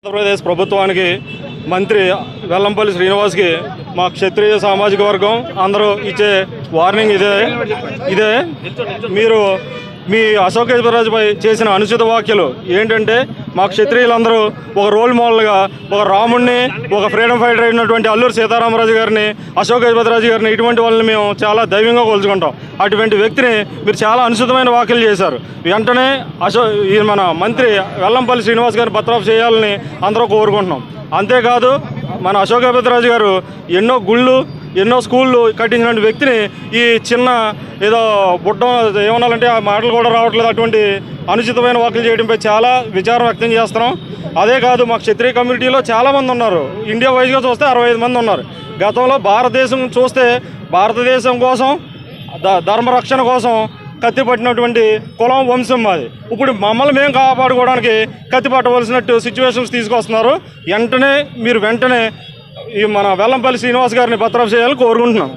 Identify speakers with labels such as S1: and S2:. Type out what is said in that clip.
S1: ఆంధ్రప్రదేశ్ ప్రభుత్వానికి మంత్రి వెల్లంపల్లి శ్రీనివాస్కి మా క్షత్రియ సామాజిక వర్గం అందరూ ఇచ్చే వార్నింగ్ ఇదే మీరు మీ అశోక్ గజపతిరాజుపై చేసిన అనుచిత వ్యాఖ్యలు ఏంటంటే మా క్షత్రియులందరూ ఒక రోల్ మోడల్గా ఒక రాముడిని ఒక ఫ్రీడమ్ ఫైటర్ అయినటువంటి అల్లూరి సీతారామరాజు గారిని అశోక్ గజపతిరాజు గారిని ఇటువంటి వాళ్ళని మేము చాలా దైవంగా కొలుచుకుంటాం. అటువంటి వ్యక్తిని మీరు చాలా అనుచితమైన వ్యాఖ్యలు చేశారు. వెంటనే మన మంత్రి వెల్లంపల్లి శ్రీనివాస్ గారిని బర్తరఫ్ చేయాలని అందరూ కోరుకుంటున్నాం. అంతేకాదు మన అశోక్ గజపతిరాజు గారు ఎన్నో గుళ్ళు ఎన్నో స్కూళ్ళు కట్టించిన వ్యక్తిని ఈ చిన్న ఏదో బుడ్డ ఏమన్నాలంటే ఆ మాటలు కూడా రావట్లేదు. అటువంటి అనుచితమైన వ్యాఖ్యలు చేయడంపై చాలా విచారం వ్యక్తం చేస్తున్నాం. అదే కాదు మా క్షత్రియ కమ్యూనిటీలో చాలామంది ఉన్నారు. ఇండియా వైజ్గా చూస్తే 65 మంది ఉన్నారు. గతంలో భారతదేశం చూస్తే భారతదేశం కోసం ధర్మరక్షణ కోసం కత్తి పట్టినటువంటి కులం వంశం మాది. ఇప్పుడు మమ్మల్ని మేము కాపాడుకోవడానికి కత్తి పట్టవలసినట్టు సిచ్యువేషన్స్ తీసుకొస్తున్నారు. వెంటనే ఈ మన వెల్లంపల్లి శ్రీనివాస్ గారిని బర్తరఫ్ చేయాలని కోరుకుంటున్నాం.